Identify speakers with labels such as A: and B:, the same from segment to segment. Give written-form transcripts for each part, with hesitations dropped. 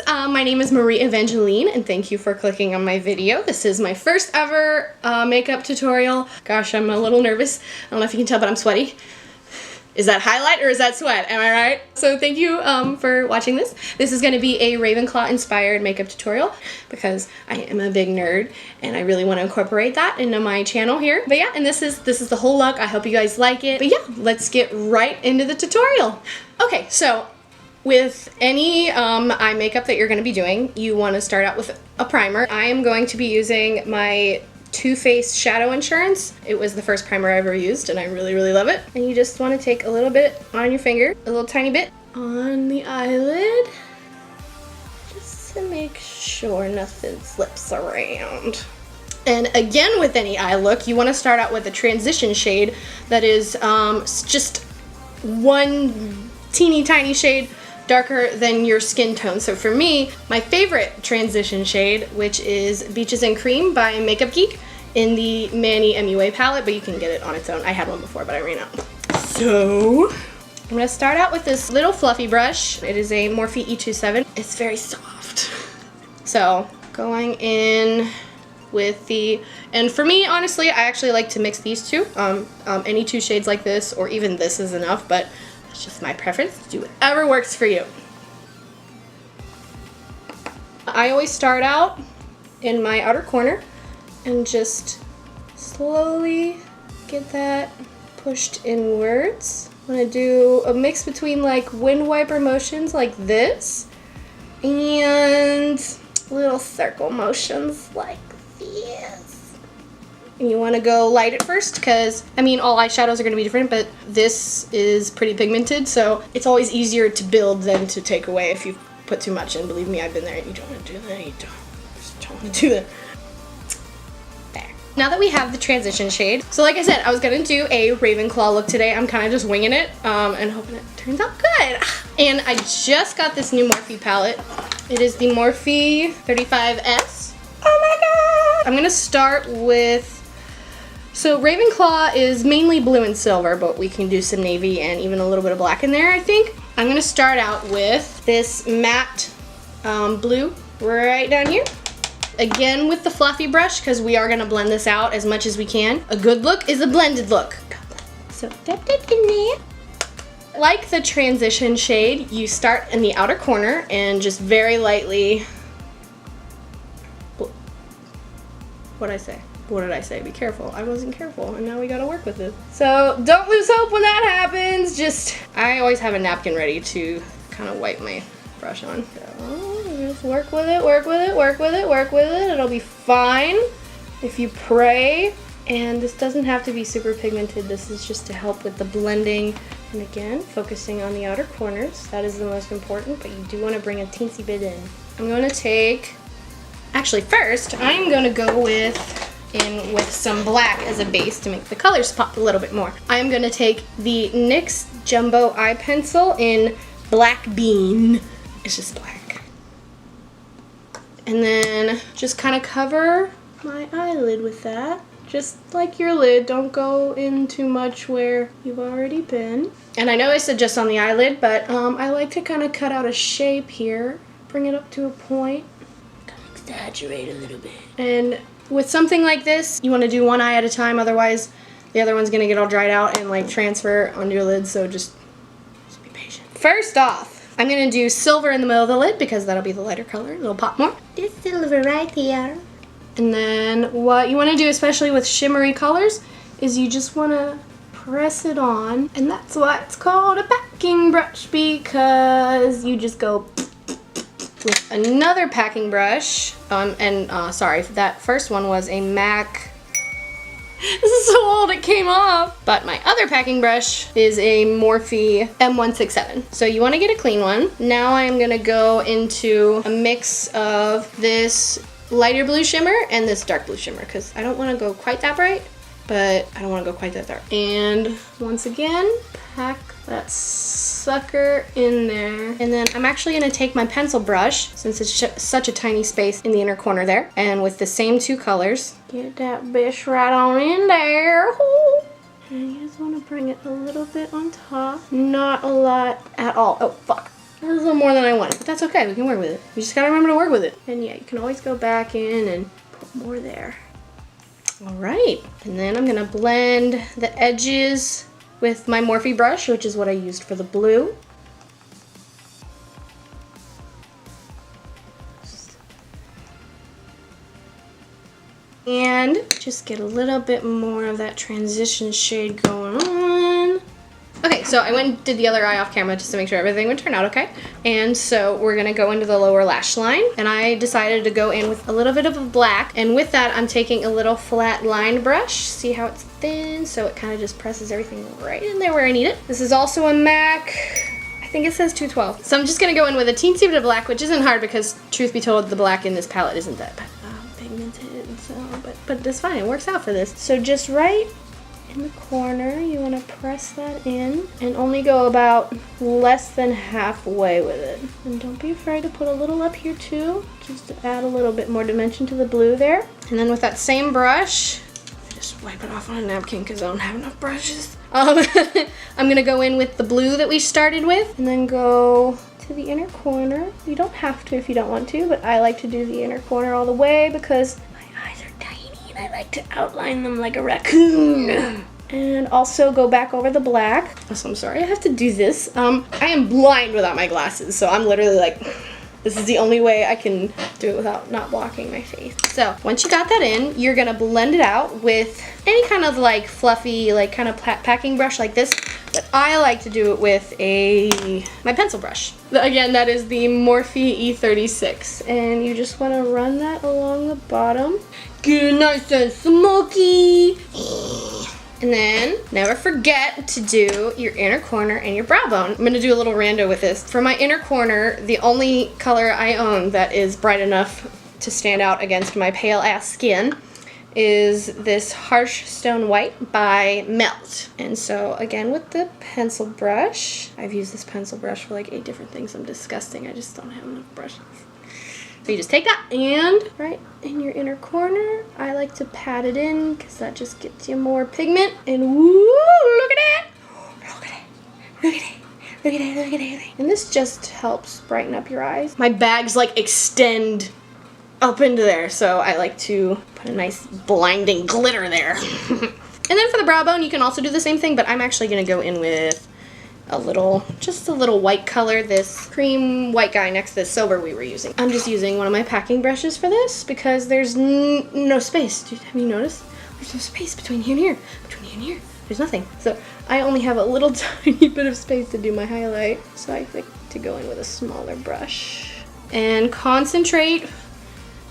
A: my name is Marie Evangeline, and thank you for clicking on my video. This is my first ever makeup tutorial. Gosh, I'm a little nervous. I don't know if you can tell, but I'm sweaty. Is that highlight or is that sweat? Am I right? So thank you for watching this. This is going to be a Ravenclaw inspired makeup tutorial because I am a big nerd and I really want to incorporate that into my channel here. But yeah, and this is the whole look. I hope you guys like it. But yeah, let's get right into the tutorial. Okay, so with any eye makeup that you're going to be doing, you want to start out with a primer. I am going to be using my Too Faced Shadow Insurance. It was the first primer I ever used and I really love it. And you just want to take a little bit on your finger, a little tiny bit on the eyelid, just to make sure nothing slips around. And again, with any eye look, you want to start out with a transition shade that is just one teeny tiny shade darker than your skin tone. So for me, my favorite transition shade, which is Beaches and Cream by Makeup Geek in the Manny MUA palette, but you can get it on its own. I had one before, but I ran out. So I'm gonna start out with this little fluffy brush. It is a Morphe E27. It's very soft. So going in with the, and for me, honestly, I actually like to mix these two. Any two shades like this, or even this is enough, but it's just my preference. Do whatever works for you. I always start out in my outer corner and just slowly get that pushed inwards. I'm gonna do a mix between like wind wiper motions like this and little circle motions like this. And you want to go light at first because, I mean, all eyeshadows are going to be different, but this is pretty pigmented, so it's always easier to build than to take away if you put too much. And believe me, I've been there. You don't want to do that. You just don't want to do that. There. Now that we have the transition shade, so like I said, I was going to do a Ravenclaw look today. I'm kind of just winging it and hoping it turns out good. And I just got this new Morphe palette. It is the Morphe 35S. Oh my god! I'm going to start with, so Ravenclaw is mainly blue and silver, but we can do some navy and even a little bit of black in there, I think. I'm going to start out with this matte blue right down here. Again with the fluffy brush because we are going to blend this out as much as we can. A good look is a blended look. So dip it in there. Like the transition shade, you start in the outer corner and just very lightly, what'd I say? What did I say? Be careful. I wasn't careful, and now we gotta work with it. So don't lose hope when that happens. Just, I always have a napkin ready to kind of wipe my brush on. So just work with it, work with it, work with it, work with it. It'll be fine if you pray. And this doesn't have to be super pigmented. This is just to help with the blending. And again, focusing on the outer corners. That is the most important, but you do want to bring a teensy bit in. I'm going to take, actually first, I'm going to go with some black as a base to make the colors pop a little bit more. I'm going to take the NYX Jumbo Eye Pencil in Black Bean. It's just black. And then just kind of cover my eyelid with that. Just like your lid, don't go in too much where you've already been. And I know I said just on the eyelid, but I like to kind of cut out a shape here, bring it up to a point, kind of exaggerate a little bit. And with something like this, you want to do one eye at a time, otherwise the other one's gonna get all dried out and like transfer onto your lid, so just be patient. First off, I'm gonna do silver in the middle of the lid because that'll be the lighter color, it'll pop more. This silver right here. And then what you want to do, especially with shimmery colors, is you just want to press it on. And that's why it's called a packing brush, because you just go with another packing brush. Sorry, that first one was a MAC. This is so old, it came off. But my other packing brush is a Morphe M167. So you want to get a clean one. Now I'm going to go into a mix of this lighter blue shimmer and this dark blue shimmer because I don't want to go quite that bright, but I don't want to go quite that dark. And once again, pack that sucker in there. And then I'm actually going to take my pencil brush, since it's such a tiny space in the inner corner there, and with the same two colors, get that bitch right on in there. And you just want to bring it a little bit on top. Not a lot at all. Oh, fuck. That was a little more than I wanted, but that's okay. We can work with it. We just gotta remember to work with it. And yeah, you can always go back in and put more there. All right, and then I'm gonna blend the edges with my Morphe brush, which is what I used for the blue. And just get a little bit more of that transition shade going on. Okay, so I went and did the other eye off camera just to make sure everything would turn out okay. And so we're gonna go into the lower lash line, and I decided to go in with a little bit of a black, and with that I'm taking a little flat line brush. See how it's thin? So it kind of just presses everything right in there where I need it. This is also a MAC, I think it says 212. So I'm just gonna go in with a teensy bit of black, which isn't hard because truth be told, the black in this palette isn't that pigmented, so, but it's fine, it works out for this. So just right in the corner, you want to press that in and only go about less than halfway with it. And don't be afraid to put a little up here too, just to add a little bit more dimension to the blue there. And then with that same brush, just wipe it off on a napkin because I don't have enough brushes. I'm gonna go in with the blue that we started with and then go to the inner corner. You don't have to if you don't want to, but I like to do the inner corner all the way because my eyes are tiny and I like to outline them like a raccoon. And also go back over the black. So I'm sorry I have to do this. I am blind without my glasses, so I'm literally like, this is the only way I can do it without not blocking my face. So once you got that in, you're gonna blend it out with any kind of like fluffy, like kind of packing brush like this. But I like to do it with my pencil brush. Again, that is the Morphe E36. And you just wanna run that along the bottom. Get it nice and smoky. And then never forget to do your inner corner and your brow bone. I'm gonna do a little rando with this. For my inner corner, the only color I own that is bright enough to stand out against my pale ass skin is this Harsh Stone White by Melt. And so again with the pencil brush, I've used this pencil brush for like 8 different things. I'm disgusting, I just don't have enough brushes. So you just take that and right in your inner corner, I like to pat it in because that just gets you more pigment. And woo, look at that! Look at it! Look at it! Look at it! Look at it! And this just helps brighten up your eyes. My bags like extend up into there, so I like to put a nice blinding glitter there. And then for the brow bone, you can also do the same thing, but I'm actually gonna go in with just a little white color, this cream white guy next to the silver we were using. I'm just using one of my packing brushes for this because there's no space. Dude, have you noticed? There's no space between here and here. Between here and here, there's nothing. So I only have a little tiny bit of space to do my highlight. So I like to go in with a smaller brush and concentrate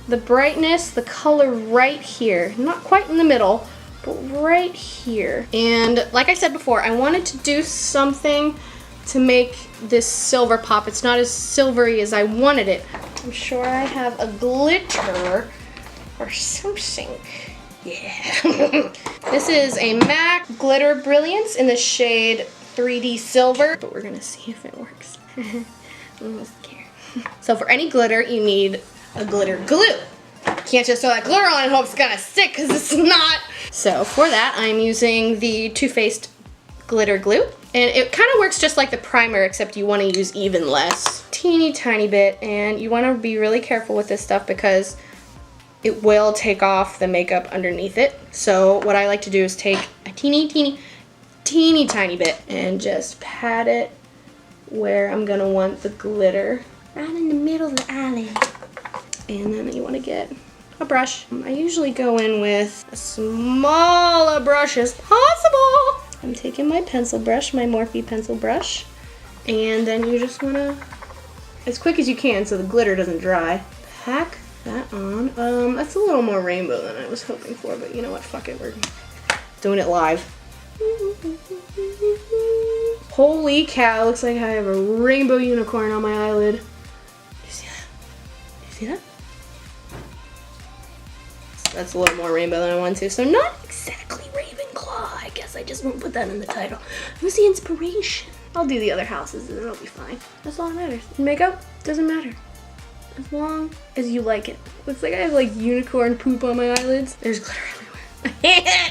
A: the brightness, the color right here. Not quite in the middle, but right here. And like I said before, I wanted to do something to make this silver pop. It's not as silvery as I wanted it. I'm sure I have a glitter or something. Yeah. This is a MAC Glitter Brilliance in the shade 3D Silver, but we're gonna see if it works. I'm almost scared. So for any glitter, you need a glitter glue. Can't just throw that glitter on and hope it's gonna stick because it's not. So for that, I'm using the Too Faced glitter glue. And it kind of works just like the primer, except you want to use even less. Teeny tiny bit, and you want to be really careful with this stuff because it will take off the makeup underneath it. So what I like to do is take a teeny tiny bit and just pat it where I'm gonna want the glitter. Right in the middle of the eyelid. And then you want to get a brush. I usually go in with as small a brush as possible. I'm taking my pencil brush, my Morphe pencil brush, and then you just want to, as quick as you can so the glitter doesn't dry, pack that on. That's a little more rainbow than I was hoping for, but you know what, fuck it, we're doing it live. Holy cow, looks like I have a rainbow unicorn on my eyelid. You see that? You see that? That's a little more rainbow than I want to, so not exactly Ravenclaw. I guess I just won't put that in the title. It was the inspiration. I'll do the other houses and it'll be fine. That's all that matters. Makeup doesn't matter. As long as you like it. Looks like I have like unicorn poop on my eyelids. There's glitter everywhere.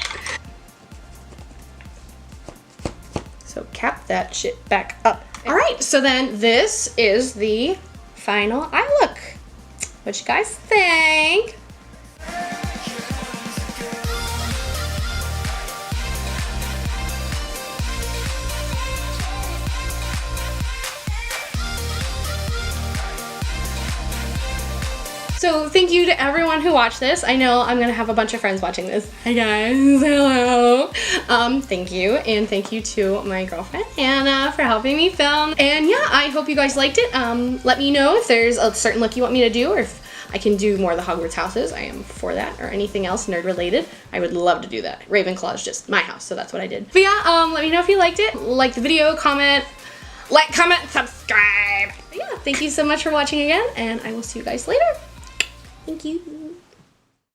A: So cap that shit back up. All right, so then this is the final eye look. What you guys think? So thank you to everyone who watched this. I know I'm gonna have a bunch of friends watching this. Hi guys, hello. Thank you, and thank you to my girlfriend Hannah for helping me film. And yeah, I hope you guys liked it. Let me know if there's a certain look you want me to do, or if I can do more of the Hogwarts houses. I am for that, or anything else nerd related. I would love to do that. Ravenclaw is just my house, so that's what I did. But yeah, let me know if you liked it. Like the video, comment, subscribe. But yeah, thank you so much for watching again, and I will see you guys later. Thank you.